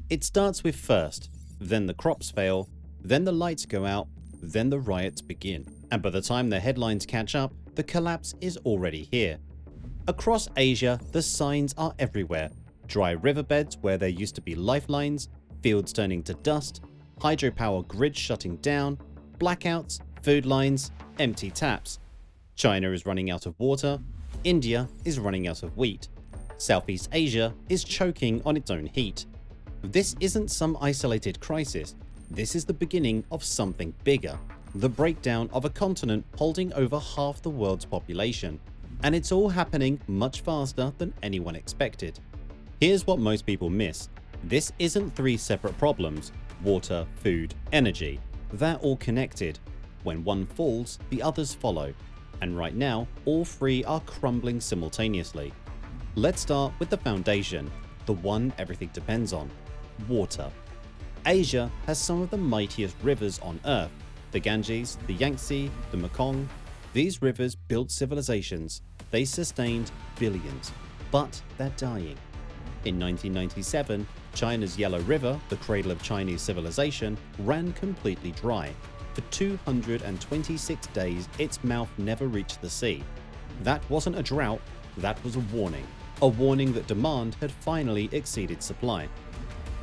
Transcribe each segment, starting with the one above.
It starts with first, then the crops fail, then the lights go out, then the riots begin. And by the time the headlines catch up, the collapse is already here. Across Asia, the signs are everywhere. Dry riverbeds where there used to be lifelines, fields turning to dust, hydropower grids shutting down, blackouts, food lines, empty taps. China is running out of water, India is running out of wheat, Southeast Asia is choking on its own heat. This isn't some isolated crisis, this is the beginning of something bigger, the breakdown of a continent holding over half the world's population. And it's all happening much faster than anyone expected. Here's what most people miss. This isn't three separate problems: water, food, energy. They're all connected. When one falls, the others follow. And right now, all three are crumbling simultaneously. Let's start with the foundation, the one everything depends on: water. Asia has some of the mightiest rivers on Earth: the Ganges, the Yangtze, the Mekong. These rivers built civilizations. They sustained billions, but they're dying. In 1997, China's Yellow River, the cradle of Chinese civilization, ran completely dry. For 226 days, its mouth never reached the sea. That wasn't a drought, that was a warning that demand had finally exceeded supply.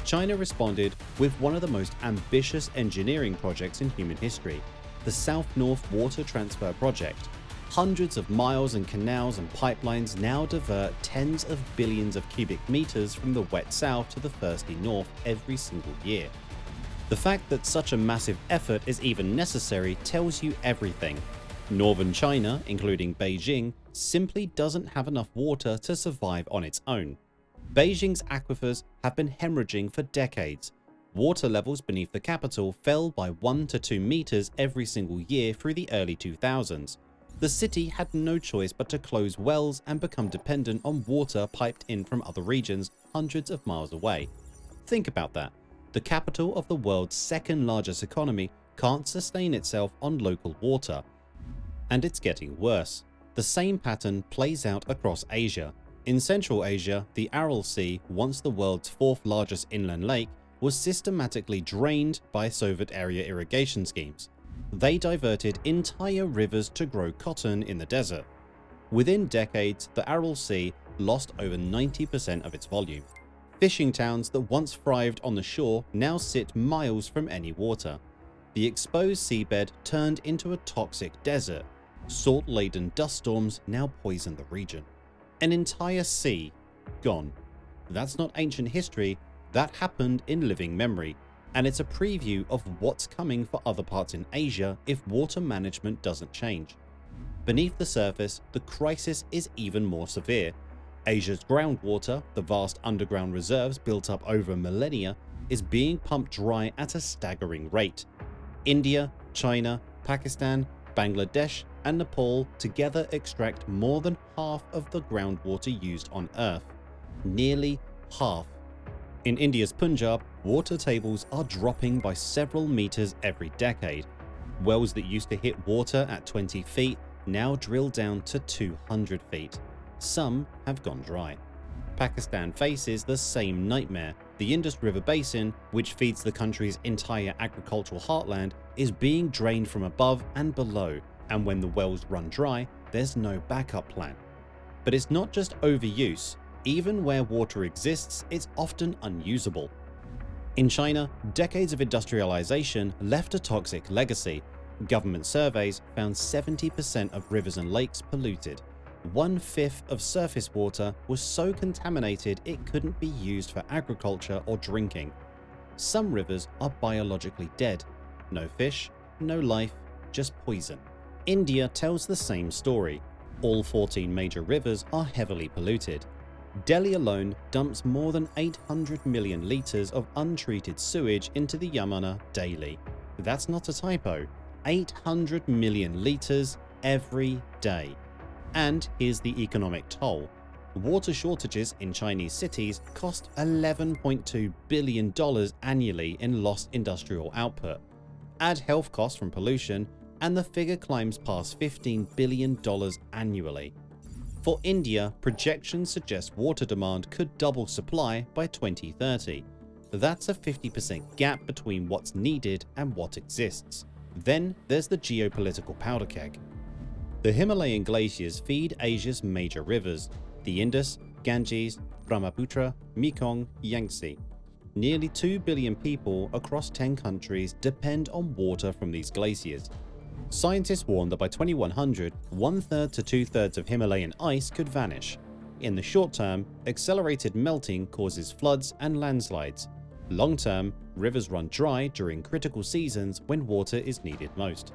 China responded with one of the most ambitious engineering projects in human history: the South-North Water Transfer Project. Hundreds of miles and canals and pipelines now divert tens of billions of cubic meters from the wet south to the thirsty north every single year. The fact that such a massive effort is even necessary tells you everything. Northern China, including Beijing, simply doesn't have enough water to survive on its own. Beijing's aquifers have been hemorrhaging for decades. Water levels beneath the capital fell by 1 to 2 meters every single year through the early 2000s. The city had no choice but to close wells and become dependent on water piped in from other regions hundreds of miles away. Think about that. The capital of the world's second largest economy can't sustain itself on local water. And it's getting worse. The same pattern plays out across Asia. In Central Asia, the Aral Sea, once the world's fourth largest inland lake, was systematically drained by Soviet-era irrigation schemes. They diverted entire rivers to grow cotton in the desert. Within decades, the Aral Sea lost over 90% of its volume. Fishing towns that once thrived on the shore now sit miles from any water. The exposed seabed turned into a toxic desert. Salt-laden dust storms now poison the region. An entire sea gone. That's not ancient history, that happened in living memory. And it's a preview of what's coming for other parts in Asia if water management doesn't change. Beneath the surface, the crisis is even more severe. Asia's groundwater, the vast underground reserves built up over millennia, is being pumped dry at a staggering rate. India, China, Pakistan, Bangladesh, and Nepal together extract more than half of the groundwater used on Earth. Nearly half. In India's Punjab, water tables are dropping by several meters every decade. Wells that used to hit water at 20 feet now drill down to 200 feet. Some have gone dry. Pakistan faces the same nightmare. The Indus River Basin, which feeds the country's entire agricultural heartland, is being drained from above and below, and when the wells run dry, there's no backup plan. But it's not just overuse. Even where water exists, it's often unusable. In China, decades of industrialization left a toxic legacy. Government surveys found 70% of rivers and lakes polluted. 1/5 of surface water was so contaminated it couldn't be used for agriculture or drinking. Some rivers are biologically dead. No fish, no life, just poison. India tells the same story. All 14 major rivers are heavily polluted. Delhi alone dumps more than 800 million litres of untreated sewage into the Yamuna daily. That's not a typo. 800 million litres every day. And here's the economic toll. Water shortages in Chinese cities cost $11.2 billion annually in lost industrial output. Add health costs from pollution, and the figure climbs past $15 billion annually. For India, projections suggest water demand could double supply by 2030. That's a 50% gap between what's needed and what exists. Then there's the geopolitical powder keg. The Himalayan glaciers feed Asia's major rivers: the Indus, Ganges, Brahmaputra, Mekong, Yangtze. Nearly 2 billion people across 10 countries depend on water from these glaciers. Scientists warn that by 2100, 1/3 to 2/3 of Himalayan ice could vanish. In the short term, accelerated melting causes floods and landslides. Long term, rivers run dry during critical seasons when water is needed most.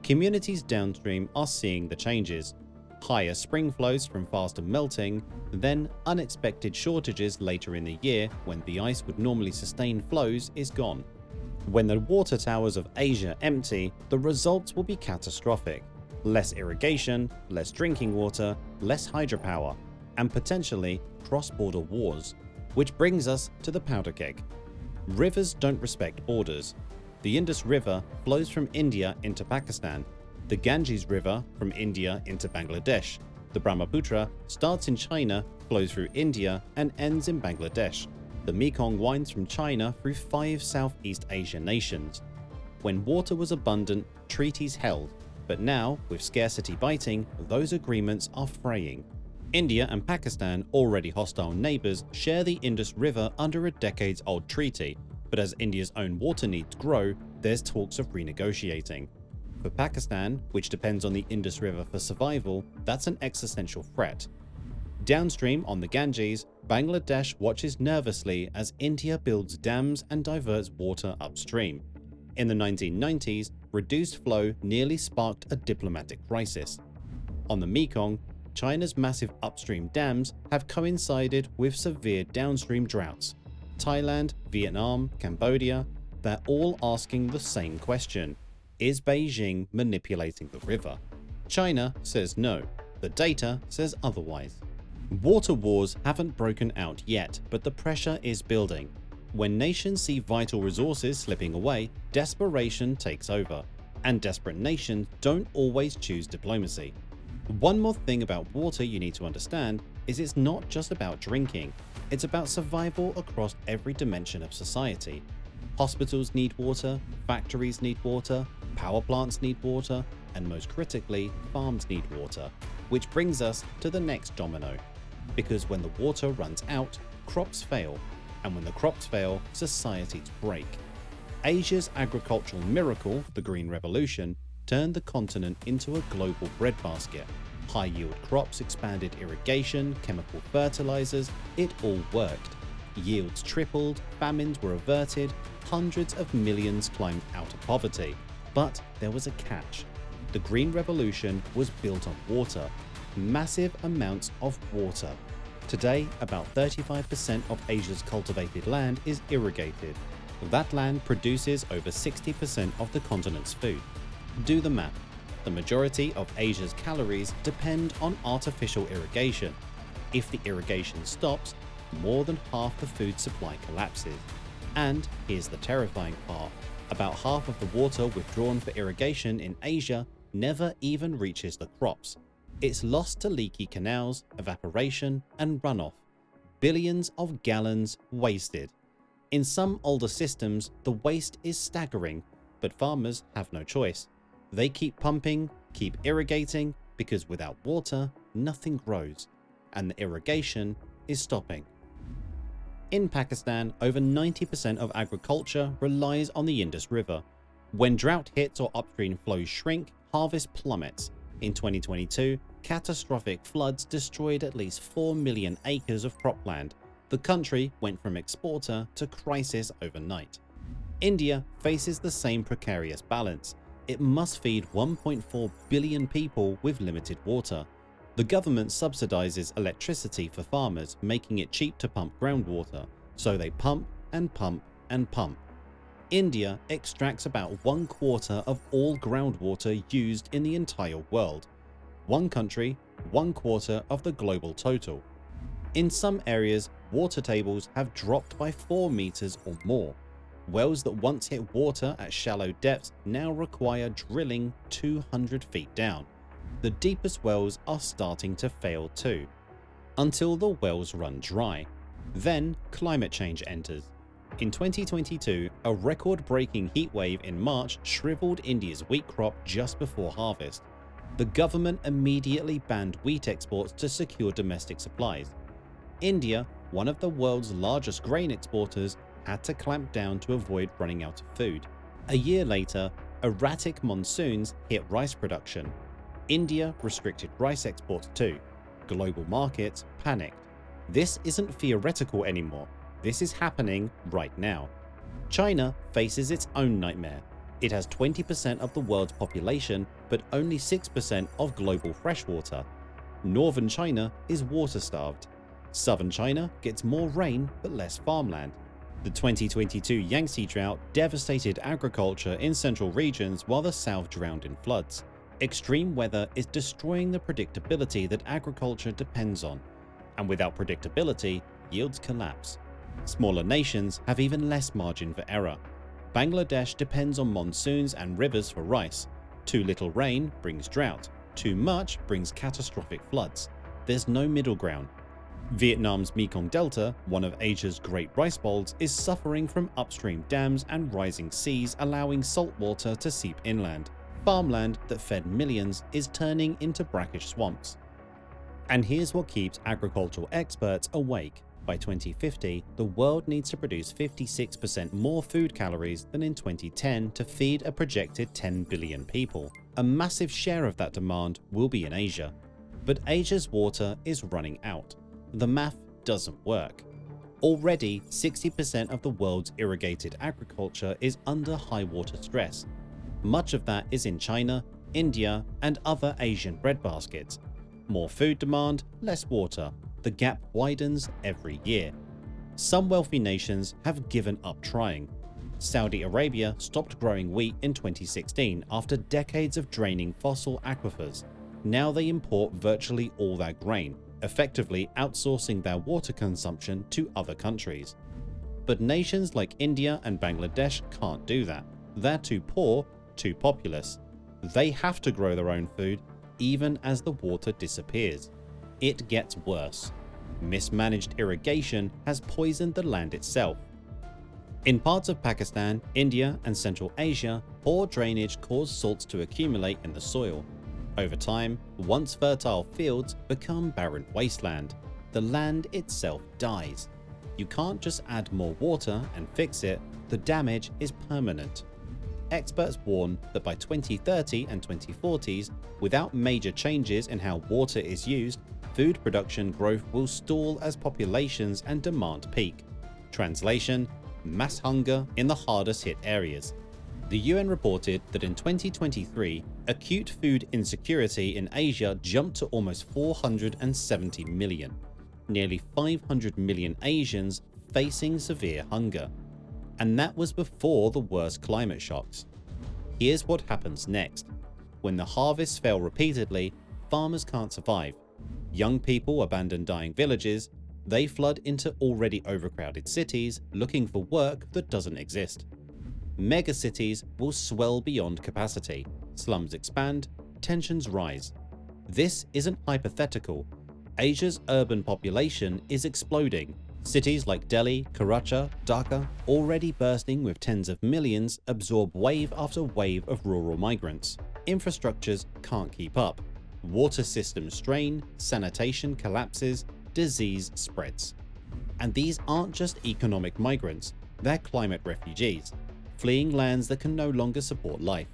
Communities downstream are seeing the changes: higher spring flows from faster melting, then unexpected shortages later in the year when the ice would normally sustain flows is gone. When the water towers of Asia empty, the results will be catastrophic: less irrigation, less drinking water, less hydropower, and potentially cross-border wars. Which brings us to the powder keg. Rivers don't respect borders. The Indus River flows from India into Pakistan. The Ganges River from India into Bangladesh. The Brahmaputra starts in China, flows through India, and ends in Bangladesh. The Mekong winds from China through 5 Southeast Asian nations. When water was abundant, treaties held, but now, with scarcity biting, those agreements are fraying. India and Pakistan, already hostile neighbors, share the Indus River under a decades-old treaty, but as India's own water needs grow, there's talks of renegotiating. For Pakistan, which depends on the Indus River for survival, that's an existential threat. Downstream on the Ganges, Bangladesh watches nervously as India builds dams and diverts water upstream. In the 1990s, reduced flow nearly sparked a diplomatic crisis. On the Mekong, China's massive upstream dams have coincided with severe downstream droughts. Thailand, Vietnam, Cambodia, they're all asking the same question: is Beijing manipulating the river? China says no. The data says otherwise. Water wars haven't broken out yet, but the pressure is building. When nations see vital resources slipping away, desperation takes over. And desperate nations don't always choose diplomacy. One more thing about water you need to understand is it's not just about drinking. It's about survival across every dimension of society. Hospitals need water, factories need water, power plants need water, and most critically, farms need water. Which brings us to the next domino. Because when the water runs out, crops fail. And when the crops fail, societies break. Asia's agricultural miracle, the Green Revolution, turned the continent into a global breadbasket. High-yield crops expanded irrigation, chemical fertilizers, it all worked. Yields tripled, famines were averted, hundreds of millions climbed out of poverty. But there was a catch. The Green Revolution was built on water. Massive amounts of water. Today, about 35% of Asia's cultivated land is irrigated. That land produces over 60% of the continent's food. Do the math. The majority of Asia's calories depend on artificial irrigation. If the irrigation stops, more than half the food supply collapses. And here's the terrifying part. About half of the water withdrawn for irrigation in Asia never even reaches the crops. It's lost to leaky canals, evaporation, and runoff. Billions of gallons wasted. In some older systems, the waste is staggering, but farmers have no choice. They keep pumping, keep irrigating, because without water, nothing grows, and the irrigation is stopping. In Pakistan, over 90% of agriculture relies on the Indus River. When drought hits or upstream flows shrink, harvest plummets. In 2022, catastrophic floods destroyed at least 4 million acres of cropland. The country went from exporter to crisis overnight. India faces the same precarious balance. It must feed 1.4 billion people with limited water. The government subsidizes electricity for farmers, making it cheap to pump groundwater, so they pump and pump and pump. India extracts about 1/4 of all groundwater used in the entire world. One country, 1/4 of the global total. In some areas, water tables have dropped by 4 meters or more. Wells that once hit water at shallow depths now require drilling 200 feet down. The deepest wells are starting to fail too, until the wells run dry. Then climate change enters. In 2022, a record-breaking heatwave in March shriveled India's wheat crop just before harvest. The government immediately banned wheat exports to secure domestic supplies. India, one of the world's largest grain exporters, had to clamp down to avoid running out of food. A year later, erratic monsoons hit rice production. India restricted rice exports too. Global markets panicked. This isn't theoretical anymore. This is happening right now. China faces its own nightmare. It has 20% of the world's population, but only 6% of global freshwater. Northern China is water-starved. Southern China gets more rain but less farmland. The 2022 Yangtze drought devastated agriculture in central regions while the south drowned in floods. Extreme weather is destroying the predictability that agriculture depends on, and without predictability, yields collapse. Smaller nations have even less margin for error. Bangladesh depends on monsoons and rivers for rice. Too little rain brings drought. Too much brings catastrophic floods. There's no middle ground. Vietnam's Mekong Delta, one of Asia's great rice bowls, is suffering from upstream dams and rising seas allowing salt water to seep inland. Farmland that fed millions is turning into brackish swamps. And here's what keeps agricultural experts awake. By 2050, the world needs to produce 56% more food calories than in 2010 to feed a projected 10 billion people. A massive share of that demand will be in Asia. But Asia's water is running out. The math doesn't work. Already, 60% of the world's irrigated agriculture is under high water stress. Much of that is in China, India, and other Asian breadbaskets. More food demand, less water. The gap widens every year. Some wealthy nations have given up trying. Saudi Arabia stopped growing wheat in 2016 after decades of draining fossil aquifers. Now they import virtually all their grain, effectively outsourcing their water consumption to other countries. But nations like India and Bangladesh can't do that. They're too poor, too populous. They have to grow their own food even as the water disappears. It gets worse. Mismanaged irrigation has poisoned the land itself. In parts of Pakistan, India, and Central Asia, poor drainage caused salts to accumulate in the soil. Over time, once fertile fields become barren wasteland. The land itself dies. You can't just add more water and fix it. The damage is permanent. Experts warn that by 2030 and 2040s, without major changes in how water is used, food production growth will stall as populations and demand peak. Translation: mass hunger in the hardest hit areas. The UN reported that in 2023, acute food insecurity in Asia jumped to almost 470 million. Nearly 500 million Asians facing severe hunger. And that was before the worst climate shocks. Here's what happens next. When the harvests fail repeatedly, farmers can't survive. Young people abandon dying villages. They flood into already overcrowded cities looking for work that doesn't exist. Megacities will swell beyond capacity. Slums expand, tensions rise. This isn't hypothetical. Asia's urban population is exploding. Cities like Delhi, Karachi, Dhaka, already bursting with tens of millions, absorb wave after wave of rural migrants. Infrastructures can't keep up. Water systems strain, sanitation collapses, disease spreads. And these aren't just economic migrants, they're climate refugees, fleeing lands that can no longer support life.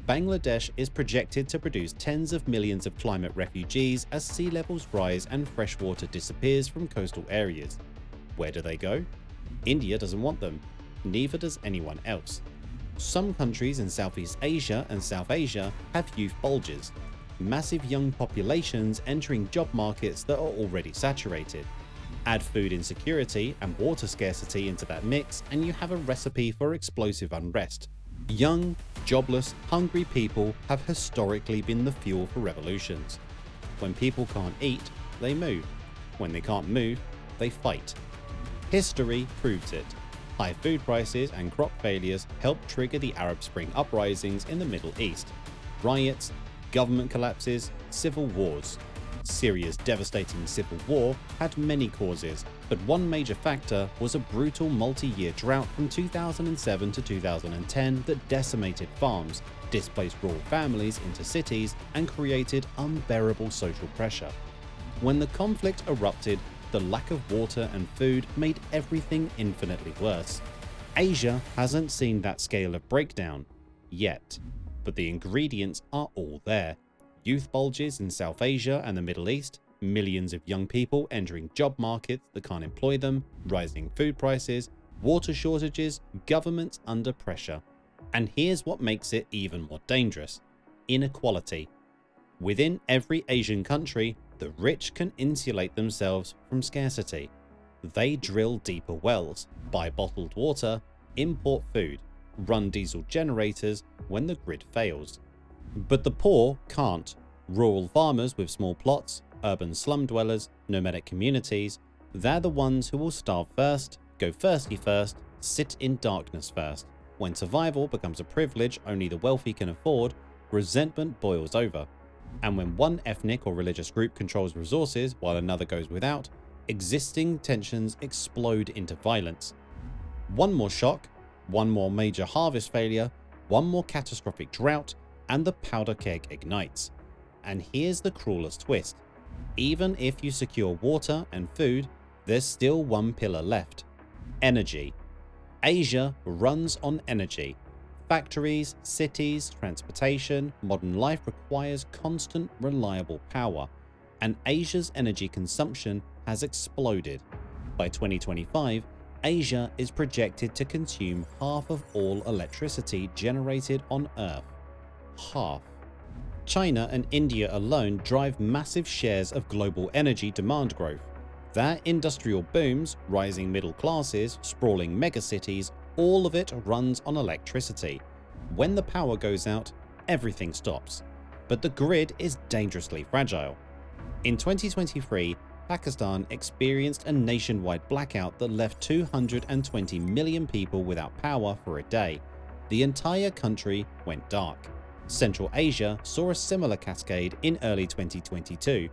Bangladesh is projected to produce tens of millions of climate refugees as sea levels rise and freshwater disappears from coastal areas. Where do they go? India doesn't want them. Neither does anyone else. Some countries in Southeast Asia and South Asia have youth bulges, massive young populations entering job markets that are already saturated. Add food insecurity and water scarcity into that mix and you have a recipe for explosive unrest. Young, jobless, hungry people have historically been the fuel for revolutions. When people can't eat, they move. When they can't move, they fight. History proves it. High food prices and crop failures helped trigger the Arab Spring uprisings in the Middle East. Riots, government collapses, civil wars. Syria's devastating civil war had many causes, But one major factor was a brutal multi-year drought from 2007 to 2010 that decimated farms, displaced rural families into cities, and created unbearable social pressure. When the conflict erupted, the lack of water and food made everything infinitely worse. Asia hasn't seen that scale of breakdown yet, but the ingredients are all there. Youth bulges in South Asia and the Middle East, millions of young people entering job markets that can't employ them, rising food prices, water shortages, governments under pressure. And here's what makes it even more dangerous: inequality. Within every Asian country, the rich can insulate themselves from scarcity. They drill deeper wells, buy bottled water, import food, run diesel generators when the grid fails. But the poor can't. Rural farmers with small plots, urban slum dwellers, nomadic communities, they're the ones who will starve first, go thirsty first, sit in darkness first. When survival becomes a privilege only the wealthy can afford, resentment boils over. And when one ethnic or religious group controls resources while another goes without, existing tensions explode into violence. One more shock, one more major harvest failure, one more catastrophic drought, and the powder keg ignites. And here's the cruelest twist: even if you secure water and food, there's still one pillar left: energy. Asia runs on energy. Factories, cities, transportation, modern life requires constant, reliable power, and Asia's energy consumption has exploded. By 2025, Asia is projected to consume half of all electricity generated on Earth. Half. China and India alone drive massive shares of global energy demand growth. Their industrial booms, rising middle classes, sprawling megacities, all of it runs on electricity. When the power goes out, everything stops. But the grid is dangerously fragile. In 2023, Pakistan experienced a nationwide blackout that left 220 million people without power for a day. The entire country went dark. Central Asia saw a similar cascade in early 2022.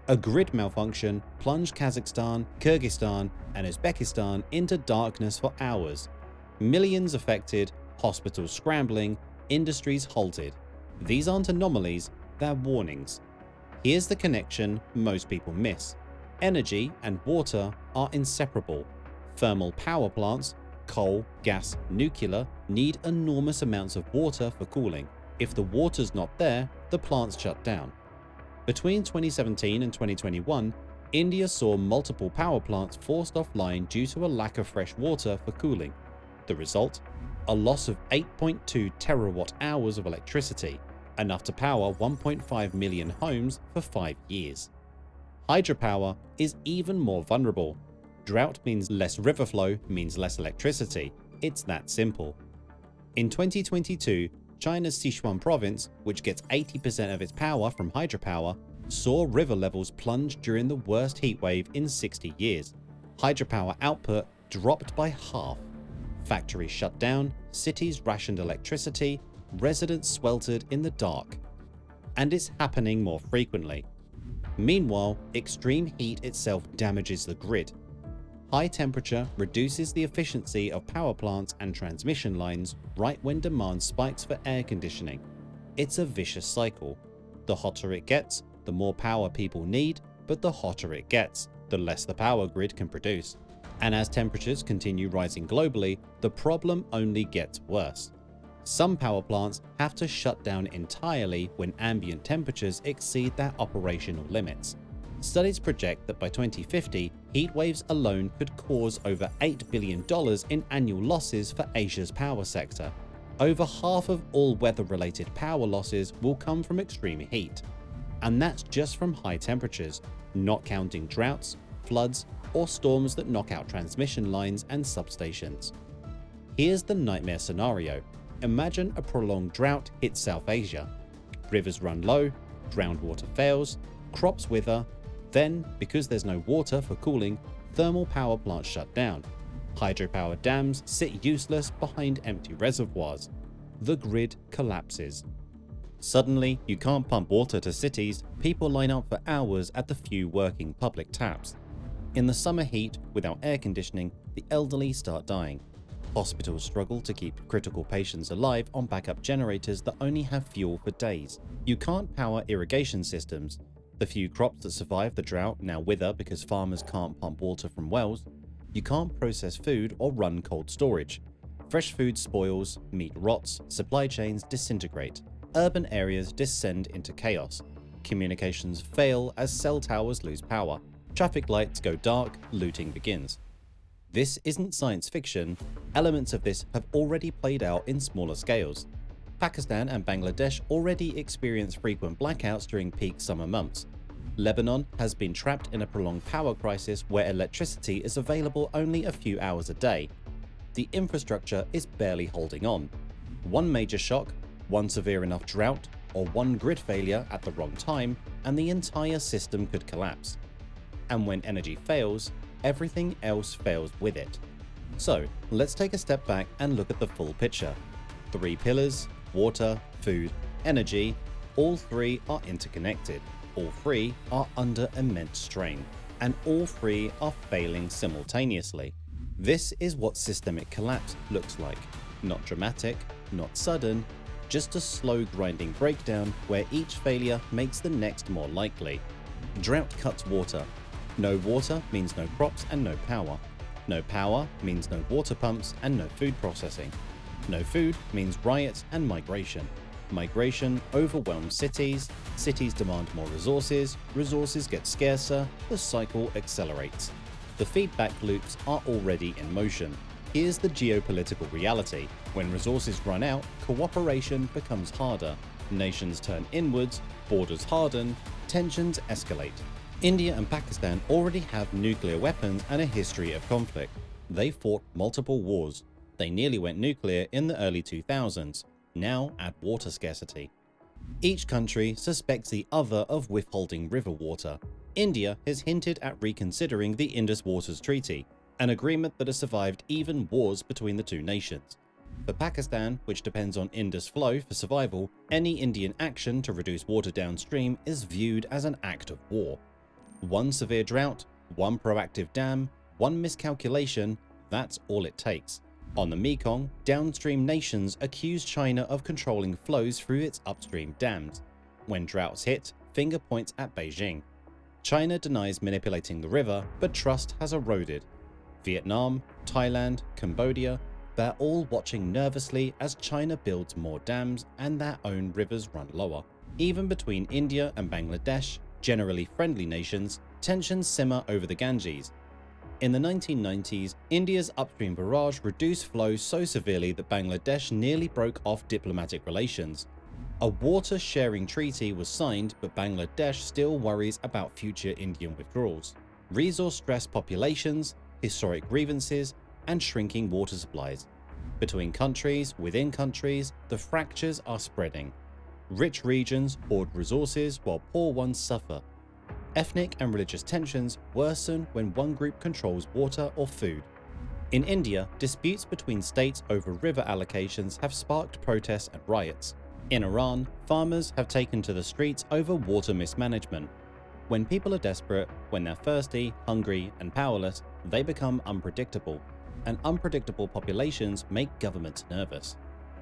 A grid malfunction plunged Kazakhstan, Kyrgyzstan, and Uzbekistan into darkness for hours. Millions affected, hospitals scrambling, industries halted. These aren't anomalies, they're warnings. Here's the connection most people miss. Energy and water are inseparable. Thermal power plants, coal, gas, nuclear, need enormous amounts of water for cooling. If the water's not there, the plants shut down. Between 2017 and 2021, India saw multiple power plants forced offline due to a lack of fresh water for cooling. The result? A loss of 8.2 terawatt hours of electricity, enough to power 1.5 million homes for 5 years. Hydropower is even more vulnerable. Drought means less river flow, means less electricity. It's that simple. In 2022, China's Sichuan province, which gets 80% of its power from hydropower, saw river levels plunge during the worst heatwave in 60 years. Hydropower output dropped by half. Factories shut down, cities rationed electricity, residents sweltered in the dark. And it's happening more frequently. Meanwhile, extreme heat itself damages the grid. High temperature reduces the efficiency of power plants and transmission lines right when demand spikes for air conditioning. It's a vicious cycle. The hotter it gets, the more power people need, but the hotter it gets, the less the power grid can produce. And as temperatures continue rising globally, the problem only gets worse. Some power plants have to shut down entirely when ambient temperatures exceed their operational limits. Studies project that by 2050, heat waves alone could cause over $8 billion in annual losses for Asia's power sector. Over half of all weather-related power losses will come from extreme heat. And that's just from high temperatures, not counting droughts, floods, or storms that knock out transmission lines and substations. Here's the nightmare scenario. Imagine a prolonged drought hits South Asia. Rivers run low, groundwater fails, crops wither. Then, because there's no water for cooling, thermal power plants shut down. Hydropower dams sit useless behind empty reservoirs. The grid collapses. Suddenly, you can't pump water to cities, people line up for hours at the few working public taps. In the summer heat, without air conditioning, the elderly start dying. Hospitals struggle to keep critical patients alive on backup generators that only have fuel for days. You can't power irrigation systems. The few crops that survive the drought now wither because farmers can't pump water from wells. You can't process food or run cold storage. Fresh food spoils, meat rots, supply chains disintegrate. Urban areas descend into chaos. Communications fail as cell towers lose power. Traffic lights go dark, looting begins. This isn't science fiction. Elements of this have already played out in smaller scales. Pakistan and Bangladesh already experience frequent blackouts during peak summer months. Lebanon has been trapped in a prolonged power crisis where electricity is available only a few hours a day. The infrastructure is barely holding on. One major shock, one severe enough drought, or one grid failure at the wrong time, and the entire system could collapse. And when energy fails, everything else fails with it. So, let's take a step back and look at the full picture. 3 pillars: water, food, energy. All 3 are interconnected. All 3 are under immense strain. And all 3 are failing simultaneously. This is what systemic collapse looks like. Not dramatic, not sudden, just a slow grinding breakdown where each failure makes the next more likely. Drought cuts water. No water means no crops and no power. No power means no water pumps and no food processing. No food means riots and migration. Migration overwhelms cities. Cities demand more resources. Resources get scarcer. The cycle accelerates. The feedback loops are already in motion. Here's the geopolitical reality. When resources run out, cooperation becomes harder. Nations turn inwards, borders harden, tensions escalate. India and Pakistan already have nuclear weapons and a history of conflict. They fought multiple wars. They nearly went nuclear in the early 2000s. Now add water scarcity. Each country suspects the other of withholding river water. India has hinted at reconsidering the Indus Waters Treaty, an agreement that has survived even wars between the two nations. For Pakistan, which depends on Indus flow for survival, any Indian action to reduce water downstream is viewed as an act of war. One severe drought, one proactive dam, one miscalculation, that's all it takes. On the Mekong, downstream nations accuse China of controlling flows through its upstream dams. When droughts hit, finger points at Beijing. China denies manipulating the river, but trust has eroded. Vietnam, Thailand, Cambodia, they're all watching nervously as China builds more dams and their own rivers run lower. Even between India and Bangladesh, generally friendly nations, tensions simmer over the Ganges. In the 1990s, India's upstream barrage reduced flow so severely that Bangladesh nearly broke off diplomatic relations. A water-sharing treaty was signed, but Bangladesh still worries about future Indian withdrawals. Resource-stressed populations, historic grievances, and shrinking water supplies. Between countries, within countries, the fractures are spreading. Rich regions hoard resources while poor ones suffer. Ethnic and religious tensions worsen when one group controls water or food. In India, disputes between states over river allocations have sparked protests and riots. In Iran, farmers have taken to the streets over water mismanagement. When people are desperate, when they're thirsty, hungry, and powerless, they become unpredictable. And unpredictable populations make governments nervous.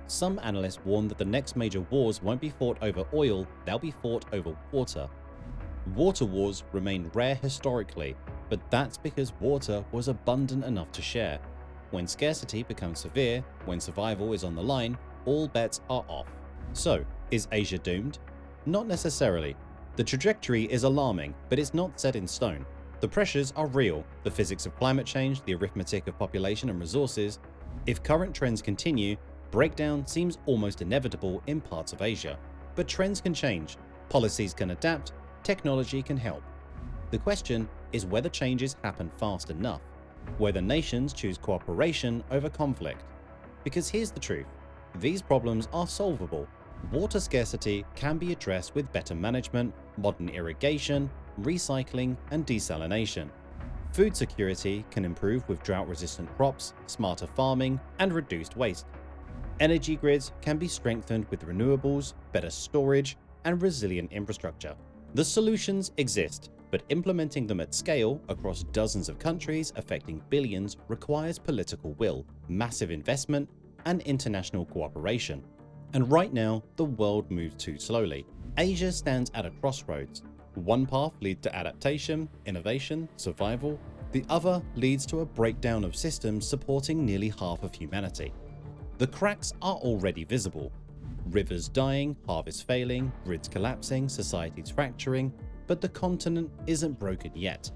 Some analysts warn that the next major wars won't be fought over oil, they'll be fought over water. Water wars remain rare historically, but that's because water was abundant enough to share. When scarcity becomes severe, when survival is on the line, all bets are off. So, is Asia doomed? Not necessarily. The trajectory is alarming, but it's not set in stone. The pressures are real, the physics of climate change, the arithmetic of population and resources. If current trends continue, breakdown seems almost inevitable in parts of Asia. But trends can change, policies can adapt, technology can help. The question is whether changes happen fast enough, whether nations choose cooperation over conflict. Because here's the truth, these problems are solvable. Water scarcity can be addressed with better management, modern irrigation, recycling, and desalination. Food security can improve with drought-resistant crops, smarter farming, and reduced waste. Energy grids can be strengthened with renewables, better storage, and resilient infrastructure. The solutions exist. But implementing them at scale across dozens of countries affecting billions requires political will, massive investment, and international cooperation. And right now, the world moves too slowly. Asia stands at a crossroads. One path leads to adaptation, innovation, survival. The other leads to a breakdown of systems supporting nearly half of humanity. The cracks are already visible. Rivers dying, harvests failing, grids collapsing, societies fracturing, but the continent isn't broken yet.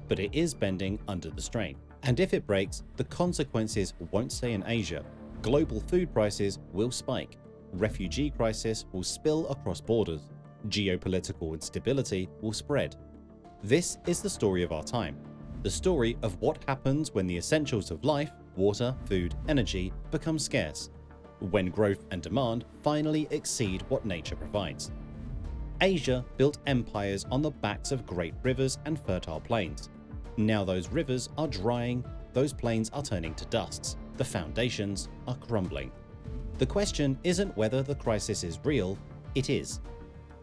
But it is bending under the strain. And if it breaks, the consequences won't stay in Asia. Global food prices will spike. Refugee crisis will spill across borders. Geopolitical instability will spread. This is the story of our time. The story of what happens when the essentials of life, water, food, energy, become scarce. When growth and demand finally exceed what nature provides. Asia built empires on the backs of great rivers and fertile plains. Now those rivers are drying, those plains are turning to dusts, the foundations are crumbling. The question isn't whether the crisis is real, it is.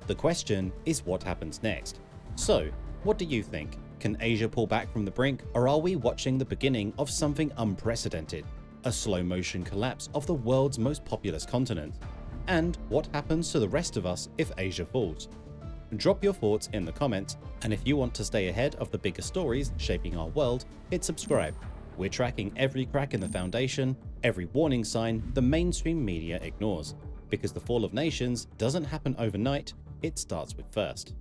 The question is what happens next. So, what do you think? Can Asia pull back from the brink, or are we watching the beginning of something unprecedented? A slow-motion collapse of the world's most populous continent? And what happens to the rest of us if Asia falls? Drop your thoughts in the comments, and if you want to stay ahead of the bigger stories shaping our world, hit subscribe. We're tracking every crack in the foundation, every warning sign the mainstream media ignores. Because the fall of nations doesn't happen overnight, it starts with first.